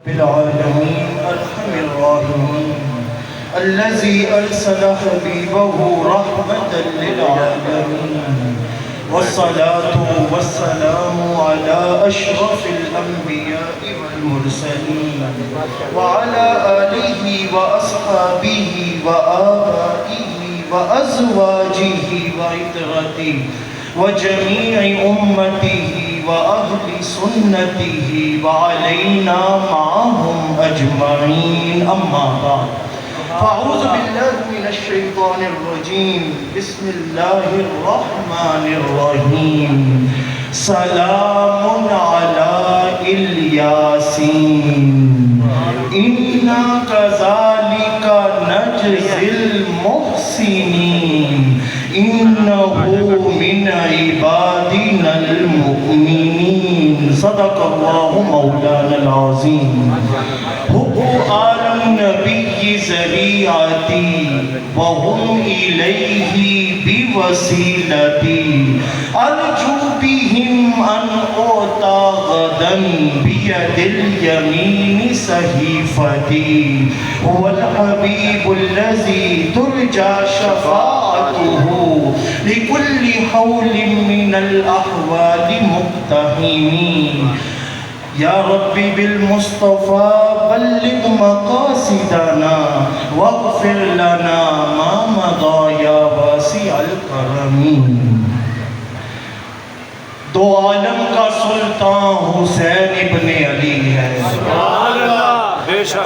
بالعالمين أرحم الراحمين الذي أرسل حبيبه رحمة للعالمين والصلاة والسلام على أشرف الأنبياء والمرسلين وعلى آله وأصحابه وآبائه وأزواجه وعترته وجميع أمته وأهل سنته وعلينا معهم أجمعين أما بعد فأعوذ بالله من الشيطان الرجيم بسم الله الرحمن الرحيم سلام على الياسين إنا كذلك نجزي المحسنين إنه من عبادنا المؤمنين صدق الله مولانا العظيم حب آل النبي ذريعتي وهم إليه بوسيلتي أرجو بهم أن أعطى غدا بيد اليمين صحيفتي هو الحبيب الذي ترجى شفاعته لكل حول من الأحوال مقتحمين يا ربي بالمصطفى بلغ مقاصدنا واغفر لنا ما مضى يا واسع الكرم دو عالم کا سلطان حسین ابن علی ہے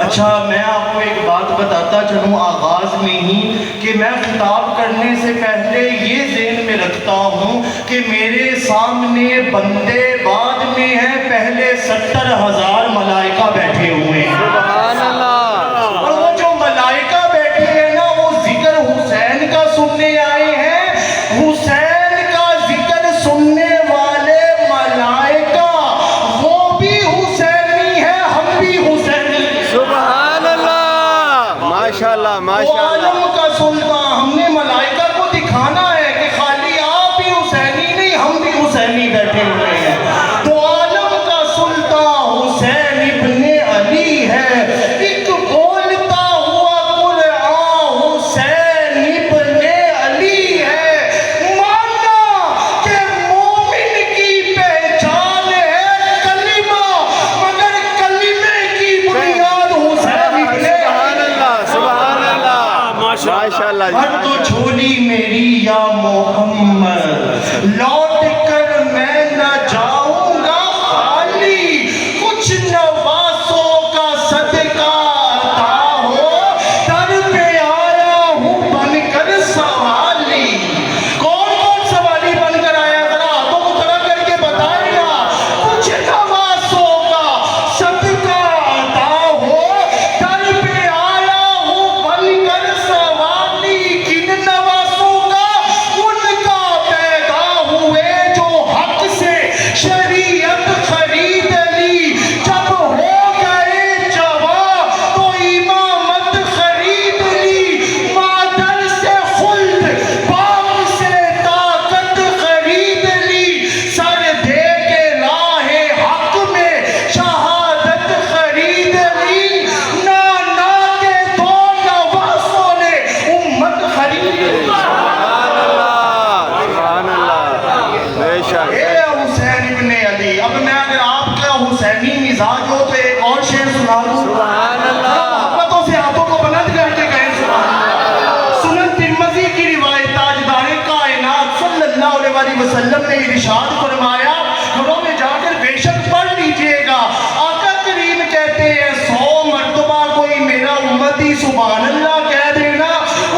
اچھا میں آپ کو ایک بات بتاتا چلوں آغاز میں ہی کہ میں خطاب کرنے سے پہلے یہ ذہن میں رکھتا ہوں کہ میرے سامنے بندے بعد میں ہیں پہلے 70,000 ملائکہ بیٹھے ہوئے ہیں سبحان اللہ اور وہ جو ملائکہ بیٹھے ہیں نا وہ ذکر حسین کا سننے آئے ہیں حسین کا ذکر سننے والے ملائکہ وہ بھی حسینی ہے ہم بھی حسینی سبحان اللہ ماشاءاللہ ماشاءاللہ عالم کا سلطان ہم نے ملائکہ کو دکھانا ہے کہ خالی آپ بھی حسینی نہیں ہم بھی حسینی بیٹھے ہوئے ہیں تو عالم کا سلطان حسین ابن علی ہے ایک بولتا ہوا قرآن حسین ابن علی ہے مانا کہ مومن کی پہچان ہے کلمہ مگر کلمے کی بنیاد حسین ابن سبحان اللہ ماشاءاللہ ہر تو جھولی میری یا محمد لوٹ کر میں نہ جاؤں گا خالی کچھ نوازوں کا صدقہ عطا ہو در پہ آیا ہوں بن کر سوالی کون کون سوالی بن کر آیا ذرا ہاتھوں کو کھڑا کر کے بتائے نا کچھ نوازوں کا صدقہ عطا ہو در پہ آیا ہوں بن کر سوالی کن نوازوں کا ان کا پیدا ہوئے جو حق سے شریعت خرید لی جب ہو گئے جوان تو امامت خرید لی مادر سے خلد باپ سے طاقت خرید لی سر دے کے راہ حق میں شہادت خرید لی نانا کے دو نوازوں نے امت خرید لی سبحان اللہ بے شک اے حسین ابن علی اب میں اگر آپ کا حسینی مزاج ہو تو ایک اور شعر سنا دوں سبحان اللہ محبتوں سے ہاتھوں کو بلند کر کے کہیں سبحان اللہ سنن ترمذی کی روایت تاجدار کائنات صلی اللہ علیہ وسلم نے ارشاد فرمایا گھروں میں جا کر بے شک پڑھ لیجئے گا آقا کریم کہتے ہیں 100 مرتبہ کوئی میرا امتی سبحان اللہ کہہ دینا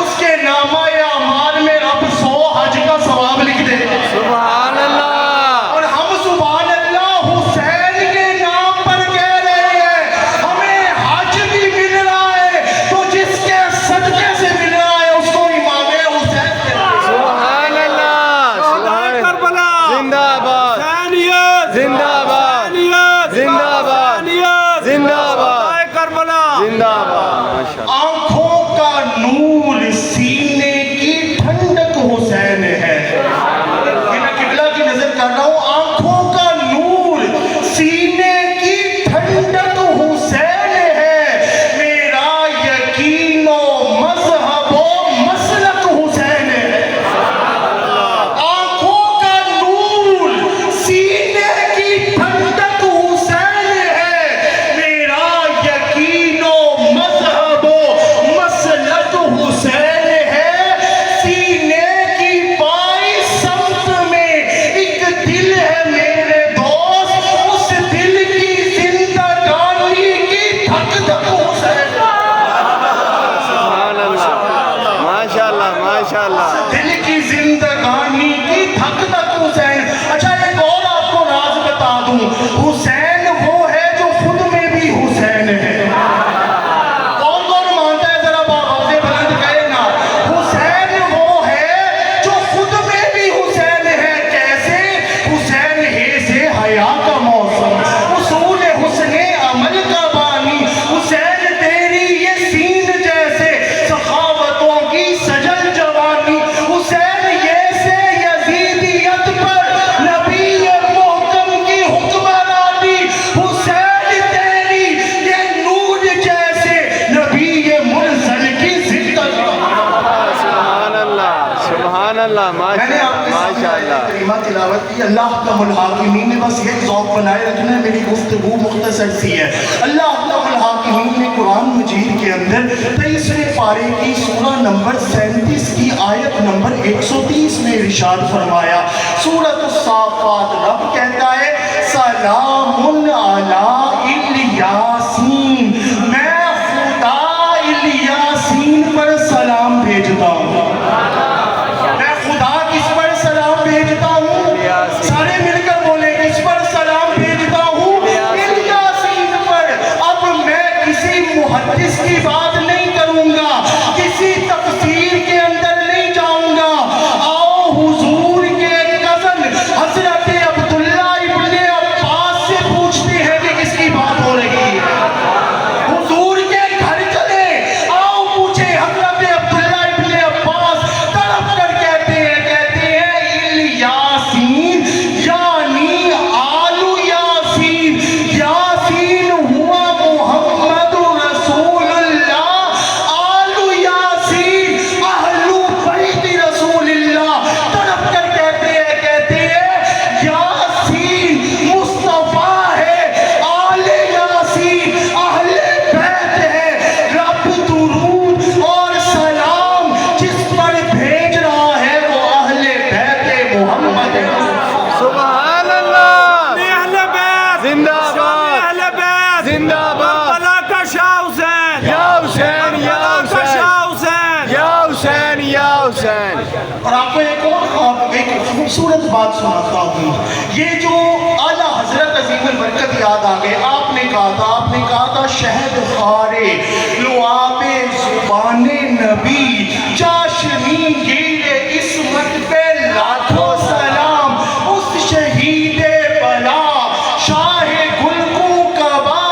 اس کے نامہ اعمال میں رب 100 حج کا ثواب لکھ دے گا سبحان اللہ اور ہم سبحان اللہ حسین کے نام پر کہہ رہے ہیں ہمیں حج بھی مل رہا ہے تو جس کے صدقے سے مل رہا ہے اس کو امام حسین کہتے ہیں سبحان اللہ کربلا زندہ باد زندہ باد زندہ باد زندہ باد کربلا زندہ باد آنکھوں کا نور سینے کی ٹھنڈک حسین ہے میں قبلہ کی نظر کر رہا ہوں آنکھوں کا نور سینے کی ٹھنڈک حسین اللہ احکم الحاکمین نے بس یہ ذوق بنائے رکھنا ہے، میری گفتگو مختصر سی ہے۔ اللہ احکم الحاکمین نے قرآن مجید کے اندر 23ویں پارے کی سورہ نمبر 37 کی آیت نمبر 130 میں ارشاد فرمایا، سورۃ الصافات، رب کہتا ہے سلام علی الیاسین، میں خدا الیاسین پر سلام بھیجتا ہوں۔ میں خدا کس پر سلام بھیجتا ہوں؟ سارے مل کر بولیں، کس پر سلام بھیجتا ہوں؟ الیاسین پر۔ اب میں کسی محدث کی بات نہیں کروں گا، کسی تفسیر کے اندر نہیں جاؤں گا، آؤ حضور کے کزن حضرت عبداللہ ابن عباس سے پوچھتے ہیں کہ کس کی بات ہو رہی ہے۔ حضور کے گھر چلے، آؤ پوچھے حضرت عبداللہ ابن عباس، تڑپ کر کہتے ہیں الیاسین یعنی آل یاسین، یاسین ہوا محمد رسول اللہ، آل یاسین اہل بیت رسول اللہ۔ تڑپ کر کہتے ہیں یاسین مصطفیٰ ہے، آل یاسین اہل بیت ہے، رب درود اور سلام جس پر بھیج رہا ہے وہ اہل بیت محمد ہے۔ سبحان اللہ، اہل بیت، زندہ باد، اہل بیت، زندہ باد، کربلا کا شاہ حسین، یا حسین یا کربلا کا حسین، شاہ حسین۔ یا حسین یا حسین۔ اور آپ کو ایک اور ایک خوبصورت بات سناتا ہوں، یہ جو اعلیٰ حضرت عظیم البرکت یاد آ گئے، آپ نے کہا تھا شہد خارے لعاب زبان نبی چاشنی گیر عصمت پہ لاکھوں سلام، اس شہید بلا شاہ گل کو کبا،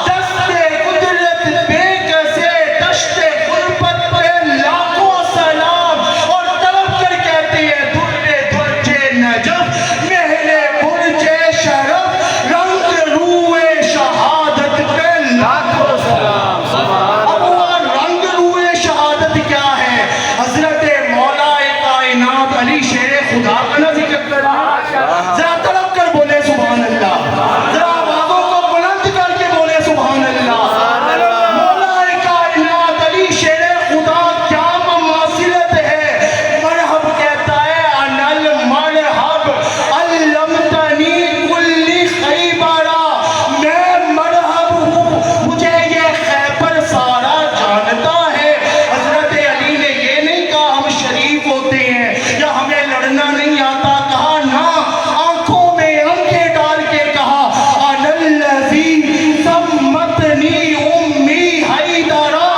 دست قدرت بے کسے دشت غربت پہ لاکھوں سلام۔ اور طلب کر کہتے ہیں درج نجف مہر برج شرف رنگ روئے شہادت پہ لاکھوں سلام۔ اب وہ رنگ روئے شہادت کیا ہے؟ حضرت مولا کائنات علی شیر خدا کا نہ ذکر کرنا، ذرا طلب کر بولے سبحان اللہ، ذرا آوازوں کو بلند کر کے بولے سبحان اللہ۔ مولا کائنات علی شیر خدا کیا مماثلت ہے، مرحب کہتا ہے انل مرحب علمتنی کل خیبرا، میں مرحب ہوں، مجھے یہ خیبر سارا جانتا ہے۔ حضرت علی نے یہ نہیں کہا ہم شریف ہوتے ہیں یا ہمیں لڑنا نہیں آتا، کہا نا، آنکھوں میں آنکھیں ڈال کے کہا انا الذی سمتنی امی حیدرا،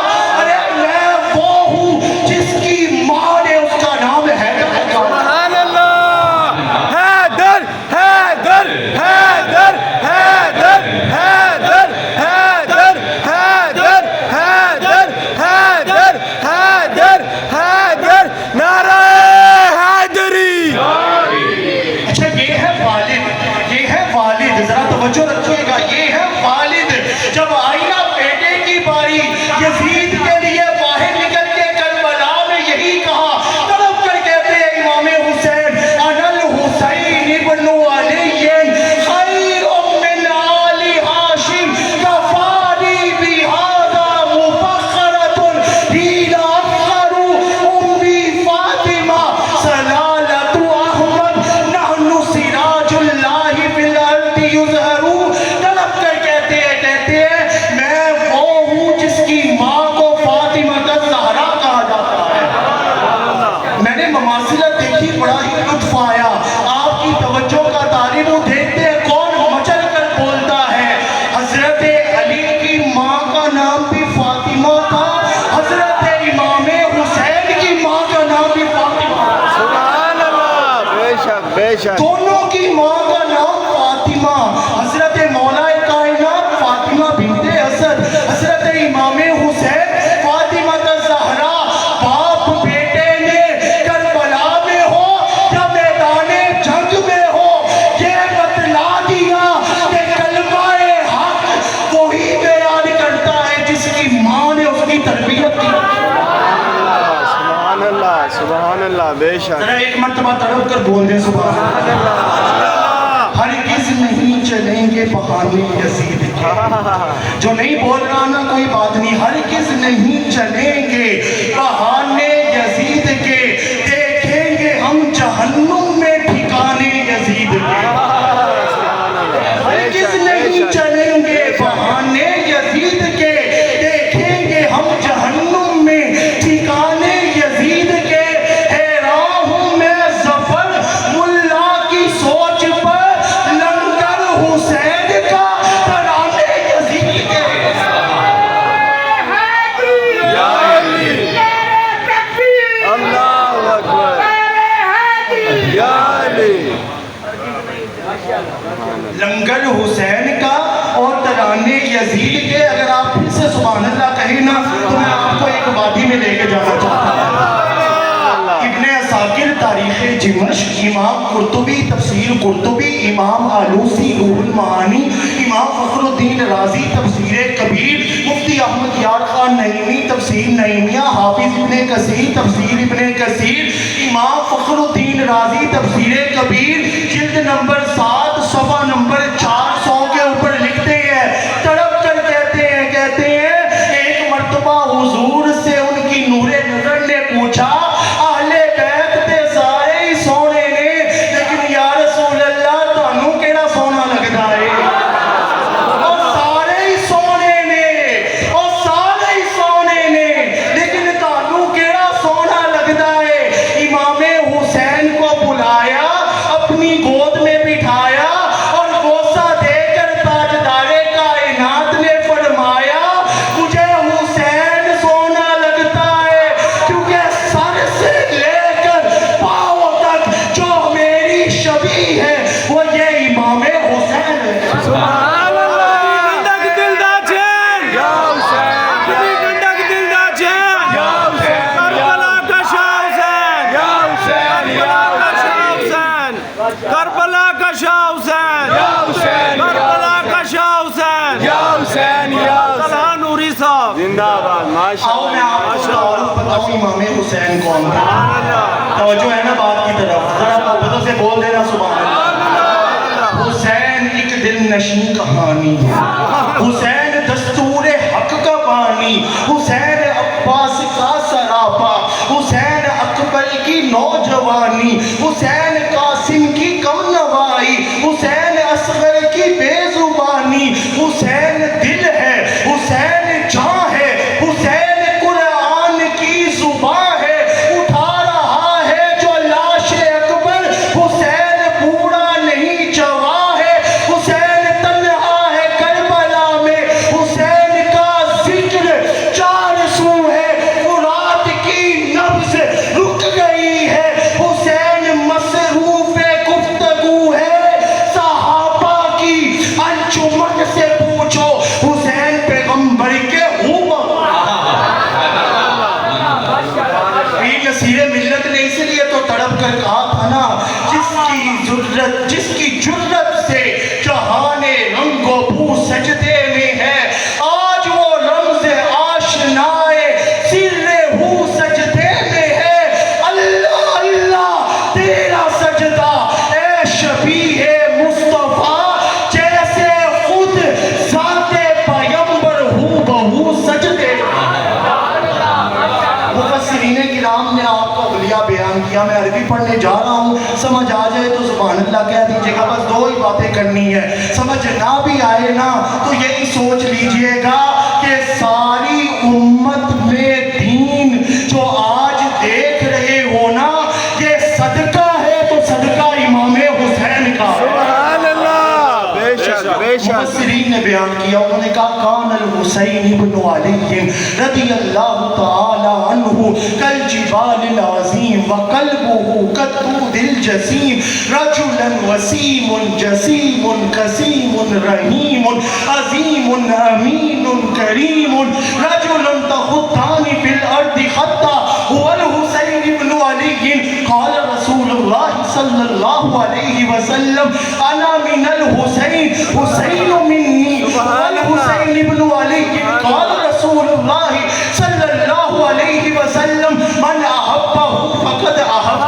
ارے میں وہ ہوں جس کی ماں نے اس کا نام حیدر رکھا۔ سبحان اللہ، حیدر حیدر حیدر حیدر حیدر حیدر حیدر حیدر حیدر حیدر حیدر، نعرہ حیدری۔ اچھا یہ ہے والد، یہ ہے والد، ذرا توجہ رکھیے گا، یہ ہے والد۔ جب آئی نا بیٹے کی باری، یزید کے لیے باہر نکل کے کربلا میں یہی کہا، طلب کر کہتے ہیں امام حسین انا الحسین ابن علی خیر من آل ہاشم کفانی بہذا مفخرۃ حین افخر امی فاطمہ سلالۃ احمد نحن سراج اللہ فی الارض یظہر۔ طلب کر کہتے ہیں میں وہ ہوں جس کی ماں کو فاطمہ الزہرا کہا جاتا ہے۔ میں نے مماثلت دیکھی، بڑا ہی لطف آیا، آپ کی توجہ کا طالب ہوں، دیکھتے ہیں کون مچل کر بولتا ہے۔ حضرت علی کی ماں کا نام بھی فاطمہ تھا، حضرت امام حسین کی ماں کا نام بھی فاطمہ تھا، سبحان اللہ، بے شک بے شک۔ دونوں کی ماں کا نام فاطمہ، حضرت مولا کائنات فاطمہ بنت اسد، حضرت امام حسین فاطمہ الزہرا۔ باپ بیٹے نے کربلا میں ہو یا میدان جنگ میں ہو، یہ بتلا دیا کہ کلمہ حق وہی بیان کرتا ہے جس کی ماں نے اس کی تربیت کی۔ سبحان اللہ، سبحان اللہ۔ بے شک ذرا ایک مرتبہ تڑپ کر بول دیں سبحان اللہ ہرگز نہیں چلیں گے بہانے یزید کے جو نہیں بول رہا نا کوئی بات نہیں ہرگز نہیں چلیں گے بہانے یزید کے دیکھیں گے ہم جہنم میں ٹھکانے یزید کے ہرگز نہیں چلیں گے بہانے یزید کے دیکھیں گے ہم جہنم میں ٹھکانے یزید کے حیران ہوں میں ظفر ملا کی سوچ پر لنگر حسین کا ترانے یزید کے یا علی اللہ اکبر یا علی لنگر حسین کا اور ترانے یزید کے اگر آپ پھر سے سبحان اللہ کہیں نا تو میں آپ کو ایک وادی میں لے کے جانا چاہتا ہوں ابن عساکر تاریخ دمشق امام قرطبی تفسیر قرطبی امام آلوسی روح المعانی امام فخر الدین رازی تفسیر کبیر مفتی احمد یار خان نعیمی تفسیر نعیمیہ حافظ ابن کثیر تفسیر ابن کثیر امام فخر الدین رازی تفسیر کبیر جلد نمبر 7 صفحہ نمبر 400 کے اوپر لکھتے ہیں تڑپ کر کہتے ہیں ایک مرتبہ حضور سے ان کی نور نظر نے پوچھا اہل بیت تے سارے ہی سونے نے لیکن یا رسول اللہ تانوں کیڑا سونا لگدا ہے اور سارے ہی سونے نے اور سارے ہی سونے نے لیکن تانوں کیڑا سونا لگدا ہے امام حسین کو بلایا اپنی گود میں بٹھایا اور بوسہ دے کر تاجدار کائنات نے فرمایا مجھے حسین سونا لگتا ہے کیونکہ سر سے لے کر پاؤں تک جو میری شبیہ ہے وہ یہ امام حسین ہے سبحان اللہ گنڈک دل دا چین یا حسین گنڈک دل دا چین یا حسین کربلا کا شاہ حسین یا حسین یا کربلا کا شاہ حسین یا حسین کربلا کا شاہ حسین یا حسین یا طلحہ نوری صاحب زندہ آباد ماشاء آؤ میں آپ کو تعارف بتاؤں امام حسین کون ہے سبحان اللہ توجہ ہے نا بات کی طرف ذرا محبتوں سے بول دینا سبحان اللہ حسین ایک دل نشین کہانی ہے حسین دستور حق کا بانی حسین عباس کا سراپا حسین اکبر کی نوجوانی حسین قاسم کی کم نوائی حسین اصغر کی بے زبانی حسین دل ہے حسین جان ہے حسین قرآن کی زبان ہے اٹھا رہا ہے جو لاش اکبر حسین بوڑھا نہیں جوان ہے حسین تنہا ہے کربلا میں حسین کا ذکر 400 ہے فرات کی نبض رک گئی ہے حسین مصروف گفتگو ہے صحابہ کی انجمن سے پوچھو حسین پیغمبر کے پیر نصیر ملت نے اس لیے تو تڑپ کر کہا تھا نا جس کی جرت سے جہان رنگ و بو سجدے میں ہے آج وہ رمز آشنائے سر ہو سجدے میں ہے اللہ اللہ تیرا سجدہ اے شبیہ مصطفیٰ جیسے خود ذات پیغمبر ہو بہو سجدے مفسرین کرام نے آپ کو اولیاء بیان کیا میں عربی پڑھنے جا رہا ہوں سمجھ آ جائے تو سبحان اللہ کہہ دیجئے گا بس 2 ہی باتیں کرنی ہے سمجھ نہ بھی آئے نا تو یہی سوچ لیجئے گا کہ ساری امت میں دین جو آج دیکھ رہے ہو نا یہ صدقہ ہے تو صدقہ امام حسین کا سبحان اللہ بے شک بے شک مفسرین نے بیان کیا انہوں نے کہا کان الحسین ابن علی رضی اللہ تعالی عنہ کل جبال العظیم وقلبه كالطود الجسيم رجلا وسيم جسيم كسيم رحيم عظيم امين كريم رجل تخطان في الارض خطا هو الحسين ابن علي قال رسول الله صلى الله عليه وسلم انا من الحسين حسين مني والحسين ابن علي قال رسول الله صلى الله عليه وسلم من احبه فقد احب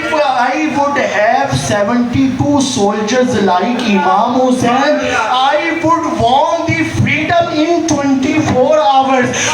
if I would have 72 soldiers like Imam Hussain, I would want the freedom in 24 hours।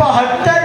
72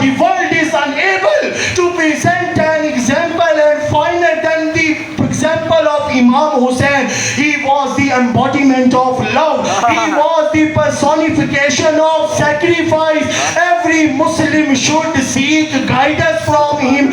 the world is unable to present an example and finer than the example of Imam Hussain. He was the embodiment of love, he was the personification of sacrifice. Every Muslim should seek guidance from him।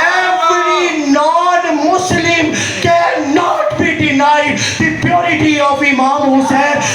Every non-Muslim cannot be denied the purity of Imam Hussain।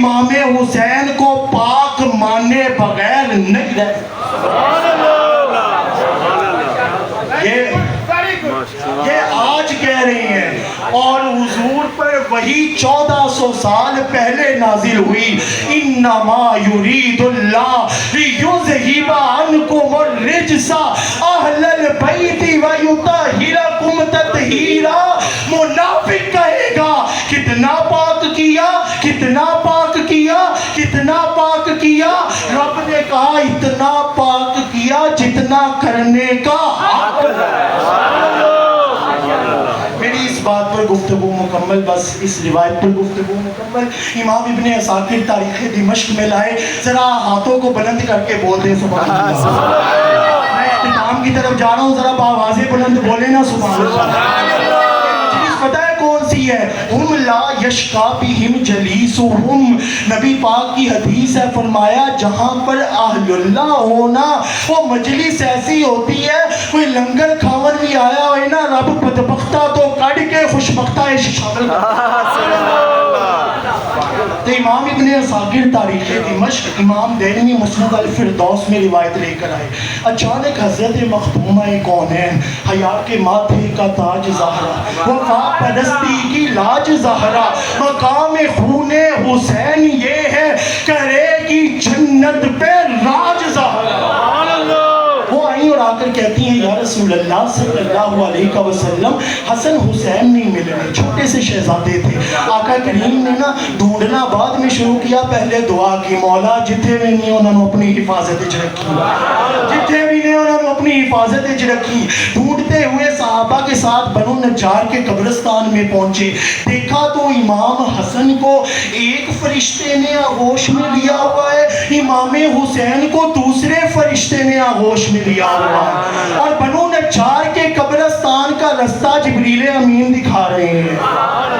امام حسین کو پاک مانے بغیر نہیں رہتے. یہ آج کہہ رہی ہیں اور حضور پر وہی 1400 سال پہلے نازل ہوئی. انما یرید اللہ لیذہب عنکم الرجس اہل البیت ویطہرکم تطہیرا. منافق کہے گا کتنا پاک کیا, کتنا پاک کیا, کتنا پاک کیا. رب نے کہا اتنا پاک کیا جتنا کرنے کا حق ہے. میری اس بات پر گفتگو مکمل, بس اس روایت پر گفتگو مکمل. امام ابن عساکر تاریخ دمشق میں لائے, ذرا ہاتھوں کو بلند کر کے بول دیں سبحان اللہ. میں اختتام کی طرف جا رہا ہوں, ذرا بآواز بلند بولے نا سبحان اللہ. پتہ ہے کون سی ہے؟ ہم لا یشقا بہم جلیسہم. نبی پاک کی حدیث ہے, فرمایا جہاں پر اہل اللہ ہونا وہ مجلس ایسی ہوتی ہے, کوئی لنگر کھاون بھی آیا ہوئے نا, رب بدبختہ تو کڑ کے خوشبختہ شامل تو امام ابن عساکر تاریخ دمشق, امام دینوی مسند الفردوس میں روایت لے کر آئے. اچانک حضرت مخدومہ کونین, حیا کے ماتھے کا تاج زہرا, وفا پرستی کی لاج زہرا, مقام خون حسین یہ ہے کرے گی جنت پہ راج زہرا. وہ آئیں اور آ کر کہتی ہیں یا رسول اللہ صلی اللہ علیہ وسلم حسن حسین نہیں مل رہے, چھوٹے سے شہزادے تھے. آقا کریم نے نا ڈھونڈنا بعد میں شروع کیا, پہلے دعا کی مولا جتھے بھی نہیں انہوں نے اپنی حفاظت وچ رکھی, جتھے بھی نہیں انہوں نے اپنی حفاظت وچ رکھی. ڈھونڈتے ہوئے صحابہ کے ساتھ بنو نجار کے قبرستان میں پہنچے, دیکھا تو امام حسن کو ایک فرشتے نے آغوش میں لیا ہوا ہے, امام حسین کو دوسرے فرشتے نے آغوش میں لیا ہوا ہے, اور بنو نجار کے قبرستان کا رستہ جبریل امین دکھا رہے ہیں.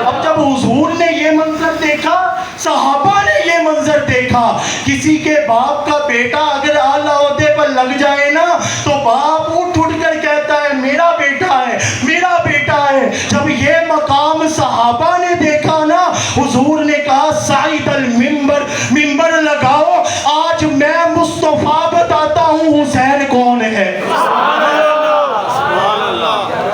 اب جب حضور نے یہ منظر دیکھا, صحابہ نے یہ منظر دیکھا, کسی کے باپ کا بیٹا اگر اعلیٰ عہدے پر لگ جائے نا تو باپ اٹھ کر کہتا ہے میرا بیٹا ہے, میرا بیٹا ہے. جب یہ مقام صحابہ نے دیکھا نا, حضور نے کہا سعید المنبر, منبر لگاؤ, آج میں مصطفیٰ بتاتا ہوں حسین کون ہے.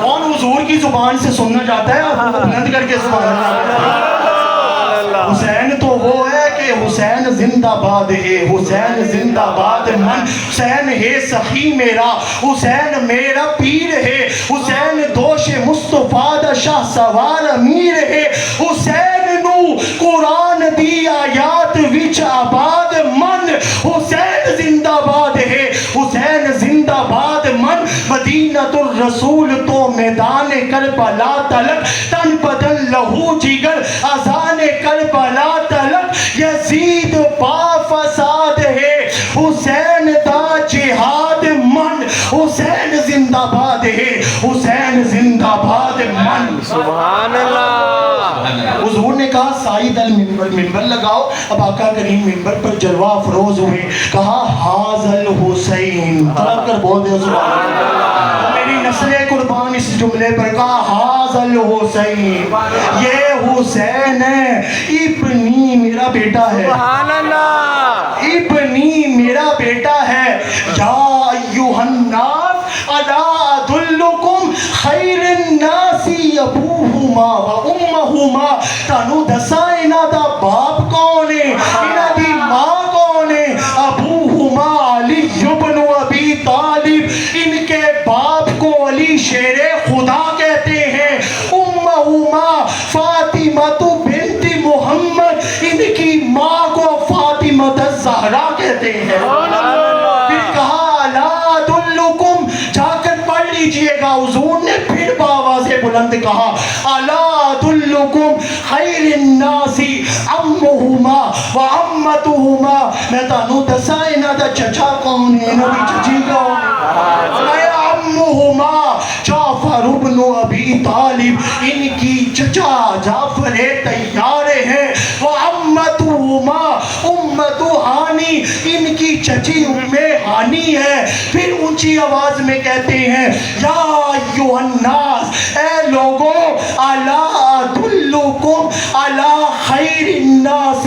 کون حضور کی زبان سے سننا چاہتا ہے, آپ بلند کر کے سبحان اللہ. حسین تو وہ ہے کہ حسین زندہ باد ہے, حسین زندہ باد من, حسین ہے سخی میرا, حسین میرا پیر ہے, حسین دوش مصطفیٰ دا شاہ سوار امیر ہے, حسین نو قرآن دی آیات وچ آباد من, حسین زندہ باد ہے, حسین زندہ باد من. مدینہ الرسول تو میدان کربلا تلک, تن بدن لہو جگر اذان کربلا تلک, یزید با فساد ہے, حسین دا جہاد من, حسین زندہ باد ہے, حسین زندہ باد من. سبحان اللہ. حضور نے کہا سعید المنبر, منبر لگاؤ. اب آقا کریم منبر پر جلوہ افروز ہوئے, کہا حاذ الحسین, طلب کر بول دے سبحان اللہ. میری نسل قربان اس جملے پر کہا حاذ الحسین, یہ حسین ہے, ابنی میرا بیٹا ہے, سبحان اللہ. ابنی میرا بیٹا ہے. یا ایوہ الناس الا ادلکم خیر الناس ابوہما و امہما. تانو دسا انہاں دا باپ کون ہے, انہاں دی ماں کون ہے. ابوہما علی ابن ابی طالب, ان کے باپ کو علی شیر خدا کہتے ہیں. امہما فاطمہ بنت محمد, ان کی ماں کو فاطمہ الزہرا کہتے ہیں. پھر کہا الا ادلکم, جا کر پڑھ لیجئے گا. حضور نے پھر بآواز بلند کہا الا ادلکم خیر الناس امہما و امتہما. میں تانوں دساں انہاں دا چچا کون ہے, انہاں دی چچی کون ہے. امہما جعفر ابن ابی طالب, ان کی چچا جعفر طیار ہیں. و امتہما امت ہانی, ان کی چچی ام ہانی ہے. پھر اونچی آواز میں کہتے ہیں یا ایوہ الناس, اے لوگوں, الا ادلکم علی خیر الناس